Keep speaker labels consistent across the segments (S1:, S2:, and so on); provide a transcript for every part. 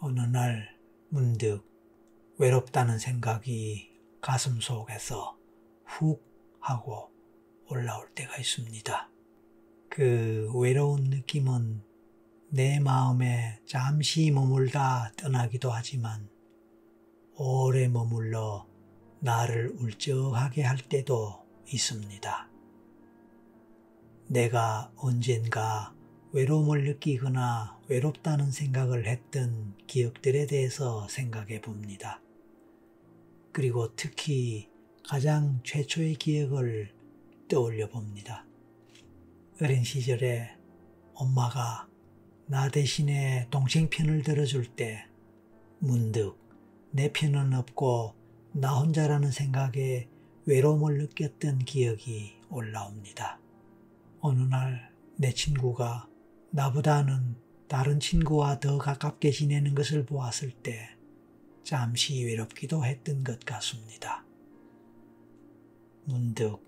S1: 어느 날 문득 외롭다는 생각이 가슴 속에서 훅 하고 올라올 때가 있습니다. 그 외로운 느낌은 내 마음에 잠시 머물다 떠나기도 하지만 오래 머물러 나를 울적하게 할 때도 있습니다. 내가 언젠가 외로움을 느끼거나 외롭다는 생각을 했던 기억들에 대해서 생각해 봅니다. 그리고 특히 가장 최초의 기억을 떠올려 봅니다. 어린 시절에 엄마가 나 대신에 동생 편을 들어줄 때 문득 내 편은 없고 나 혼자라는 생각에 외로움을 느꼈던 기억이 올라옵니다. 어느 날 내 친구가 나보다는 다른 친구와 더 가깝게 지내는 것을 보았을 때 잠시 외롭기도 했던 것 같습니다. 문득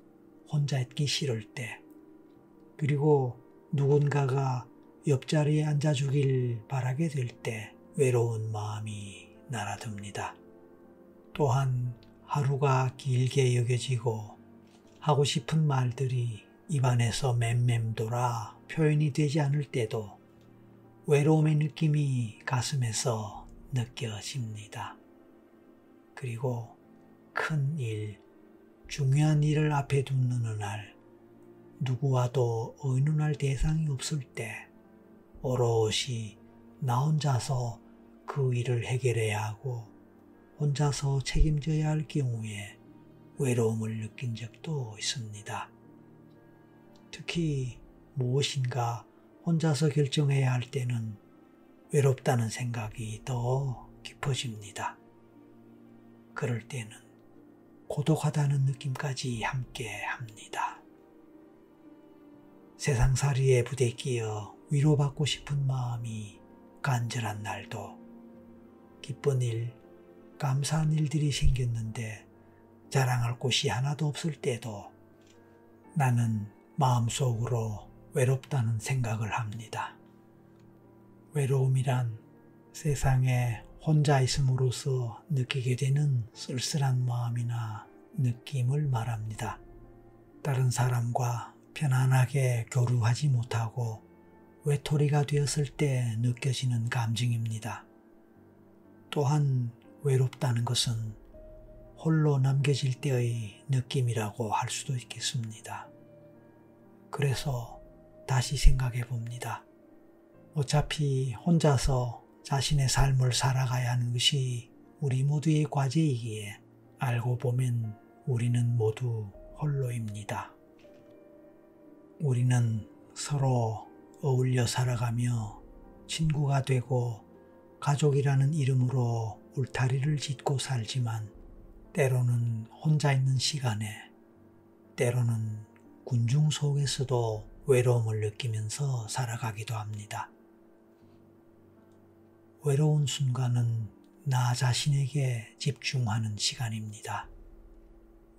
S1: 혼자 있기 싫을 때, 그리고 누군가가 옆자리에 앉아주길 바라게 될 때 외로운 마음이 날아듭니다. 또한 하루가 길게 여겨지고 하고 싶은 말들이 입안에서 맴맴돌아 표현이 되지 않을 때도 외로움의 느낌이 가슴에서 느껴집니다. 그리고 큰 일, 중요한 일을 앞에 둔 어느 날, 누구와도 의논할 대상이 없을 때 오롯이 나 혼자서 그 일을 해결해야 하고 혼자서 책임져야 할 경우에 외로움을 느낀 적도 있습니다. 특히 무엇인가 혼자서 결정해야 할 때는 외롭다는 생각이 더 깊어집니다. 그럴 때는 고독하다는 느낌까지 함께 합니다. 세상살이에 부대끼어 위로받고 싶은 마음이 간절한 날도, 기쁜 일, 감사한 일들이 생겼는데 자랑할 곳이 하나도 없을 때도 나는 마음속으로 외롭다는 생각을 합니다. 외로움이란 세상에 혼자 있음으로써 느끼게 되는 쓸쓸한 마음이나 느낌을 말합니다. 다른 사람과 편안하게 교류하지 못하고 외톨이가 되었을 때 느껴지는 감정입니다. 또한 외롭다는 것은 홀로 남겨질 때의 느낌이라고 할 수도 있겠습니다. 그래서 다시 생각해 봅니다. 어차피 혼자서 자신의 삶을 살아가야 하는 것이 우리 모두의 과제이기에 알고 보면 우리는 모두 홀로입니다. 우리는 서로 어울려 살아가며 친구가 되고 가족이라는 이름으로 울타리를 짓고 살지만 때로는 혼자 있는 시간에, 때로는 군중 속에서도 외로움을 느끼면서 살아가기도 합니다. 외로운 순간은 나 자신에게 집중하는 시간입니다.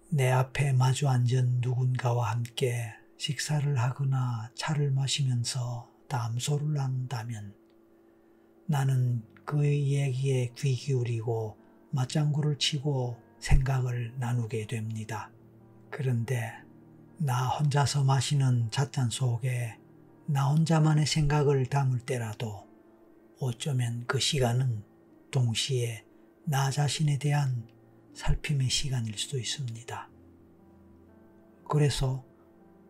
S1: 내 앞에 마주 앉은 누군가와 함께 식사를 하거나 차를 마시면서 담소를 나눈다면 나는 그의 이야기에 귀 기울이고 맞장구를 치고 생각을 나누게 됩니다. 그런데 나 혼자서 마시는 찻잔 속에 나 혼자만의 생각을 담을 때라도 어쩌면 그 시간은 동시에 나 자신에 대한 살핌의 시간일 수도 있습니다. 그래서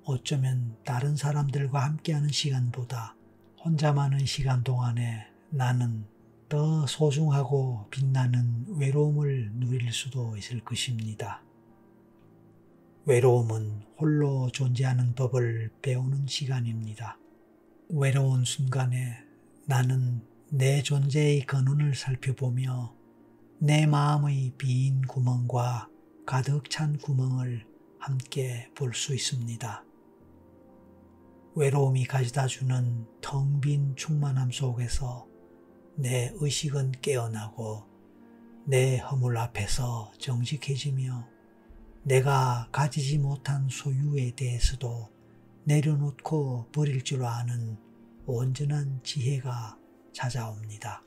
S1: 어쩌면 다른 사람들과 함께하는 시간보다 혼자만의 시간 동안에 나는 더 소중하고 빛나는 외로움을 누릴 수도 있을 것입니다. 외로움은 홀로 존재하는 법을 배우는 시간입니다. 외로운 순간에 나는 내 존재의 근원을 살펴보며 내 마음의 빈 구멍과 가득 찬 구멍을 함께 볼 수 있습니다. 외로움이 가져다주는 텅 빈 충만함 속에서 내 의식은 깨어나고 내 허물 앞에서 정직해지며 내가 가지지 못한 소유에 대해서도 내려놓고 버릴 줄 아는 온전한 지혜가 찾아옵니다.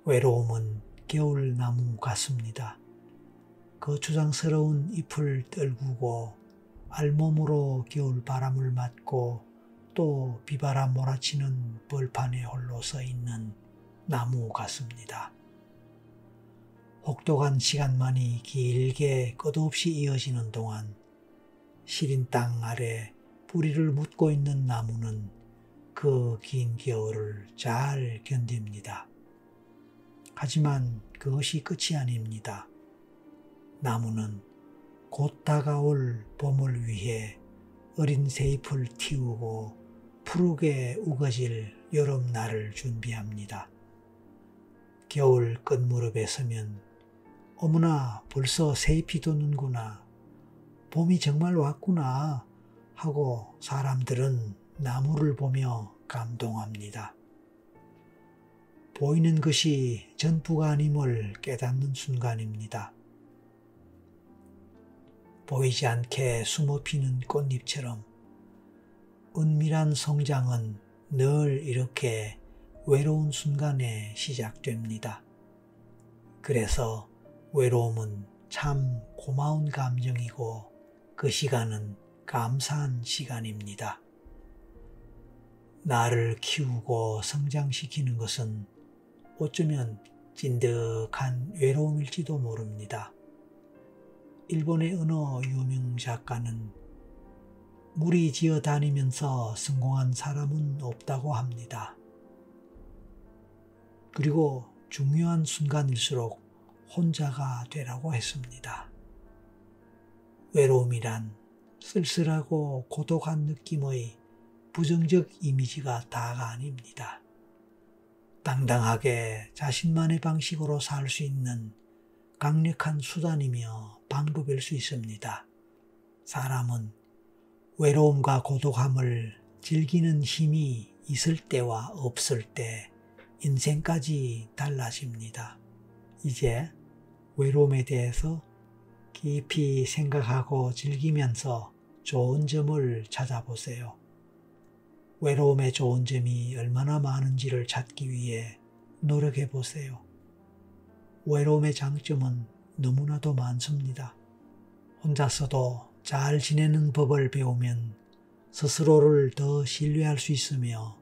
S1: 외로움은 겨울나무 같습니다. 거추장스러운 잎을 떨구고 알몸으로 겨울 바람을 맞고 또 비바람 몰아치는 벌판에 홀로 서 있는 나무 같습니다. 혹독한 시간만이 길게 끝없이 이어지는 동안 시린 땅 아래 뿌리를 묻고 있는 나무는 그 긴 겨울을 잘 견딥니다. 하지만 그것이 끝이 아닙니다. 나무는 곧 다가올 봄을 위해 어린 새잎을 틔우고 푸르게 우거질 여름날을 준비합니다. 겨울 끝무렵에 서면 어머나 벌써 새잎이 돋는구나, 봄이 정말 왔구나 하고 사람들은 나무를 보며 감동합니다. 보이는 것이 전부가 아님을 깨닫는 순간입니다. 보이지 않게 숨어 피는 꽃잎처럼 은밀한 성장은 늘 이렇게 외로운 순간에 시작됩니다. 그래서 외로움은 참 고마운 감정이고 그 시간은 감사한 시간입니다. 나를 키우고 성장시키는 것은 어쩌면 찐득한 외로움일지도 모릅니다. 일본의 어느 유명 작가는 무리 지어 다니면서 성공한 사람은 없다고 합니다. 그리고 중요한 순간일수록 혼자가 되라고 했습니다. 외로움이란 쓸쓸하고 고독한 느낌의 부정적 이미지가 다가 아닙니다. 당당하게 자신만의 방식으로 살 수 있는 강력한 수단이며 방법일 수 있습니다. 사람은 외로움과 고독함을 즐기는 힘이 있을 때와 없을 때 인생까지 달라집니다. 이제 외로움에 대해서 깊이 생각하고 즐기면서 좋은 점을 찾아보세요. 외로움의 좋은 점이 얼마나 많은지를 찾기 위해 노력해 보세요. 외로움의 장점은 너무나도 많습니다. 혼자서도 잘 지내는 법을 배우면 스스로를 더 신뢰할 수 있으며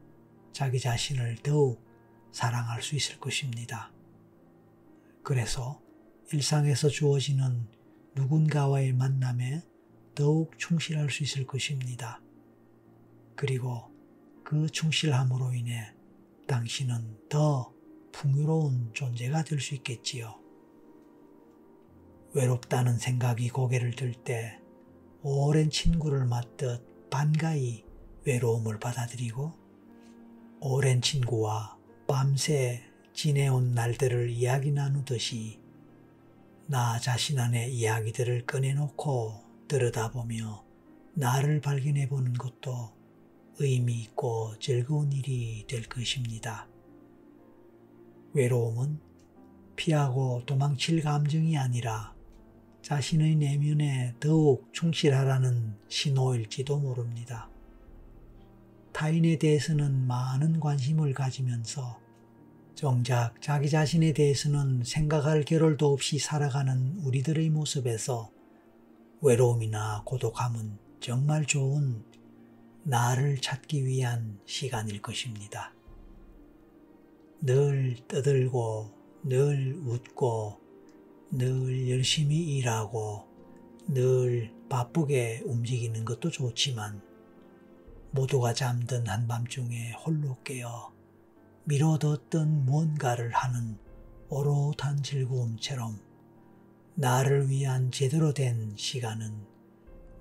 S1: 자기 자신을 더욱 사랑할 수 있을 것입니다. 그래서 일상에서 주어지는 누군가와의 만남에 더욱 충실할 수 있을 것입니다. 그리고 그 충실함으로 인해 당신은 더 풍요로운 존재가 될 수 있겠지요. 외롭다는 생각이 고개를 들 때 오랜 친구를 맞듯 반가이 외로움을 받아들이고 오랜 친구와 밤새 지내온 날들을 이야기 나누듯이 나 자신 안의 이야기들을 꺼내놓고 들여다보며 나를 발견해보는 것도 의미 있고 즐거운 일이 될 것입니다. 외로움은 피하고 도망칠 감정이 아니라 자신의 내면에 더욱 충실하라는 신호일지도 모릅니다. 타인에 대해서는 많은 관심을 가지면서 정작 자기 자신에 대해서는 생각할 겨를도 없이 살아가는 우리들의 모습에서 외로움이나 고독함은 정말 좋은 나를 찾기 위한 시간일 것입니다. 늘 떠들고 늘 웃고 늘 열심히 일하고 늘 바쁘게 움직이는 것도 좋지만 모두가 잠든 한밤중에 홀로 깨어 미뤄뒀던 무언가를 하는 오롯한 즐거움처럼 나를 위한 제대로 된 시간은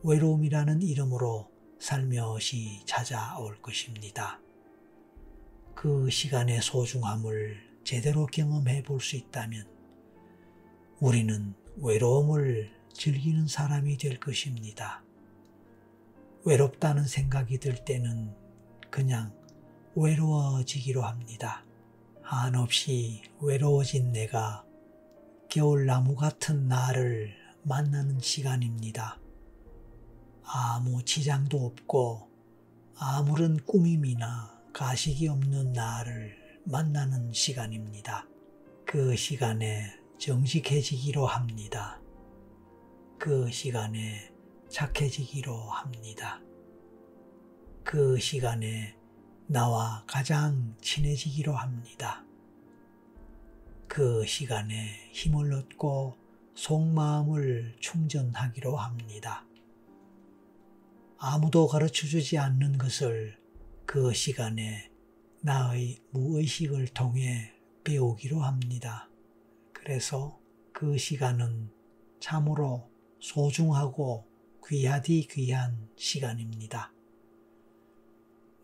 S1: 외로움이라는 이름으로 살며시 찾아올 것입니다. 그 시간의 소중함을 제대로 경험해 볼 수 있다면 우리는 외로움을 즐기는 사람이 될 것입니다. 외롭다는 생각이 들 때는 그냥 외로워지기로 합니다. 한없이 외로워진 내가 겨울나무 같은 나를 만나는 시간입니다. 아무 지장도 없고 아무런 꾸밈이나 가식이 없는 나를 만나는 시간입니다. 그 시간에 정직해지기로 합니다. 그 시간에 착해지기로 합니다. 그 시간에 나와 가장 친해지기로 합니다. 그 시간에 힘을 얻고 속마음을 충전하기로 합니다. 아무도 가르쳐주지 않는 것을 그 시간에 나의 무의식을 통해 배우기로 합니다. 그래서 그 시간은 참으로 소중하고 귀하디 귀한 시간입니다.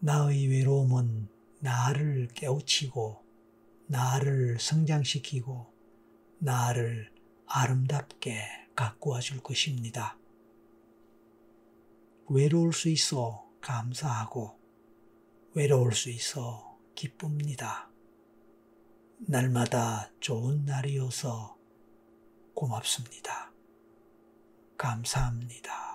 S1: 나의 외로움은 나를 깨우치고 나를 성장시키고 나를 아름답게 가꾸어 줄 것입니다. 외로울 수 있어 감사하고 외로울 수 있어 기쁩니다. 날마다 좋은 날이어서 고맙습니다. 감사합니다.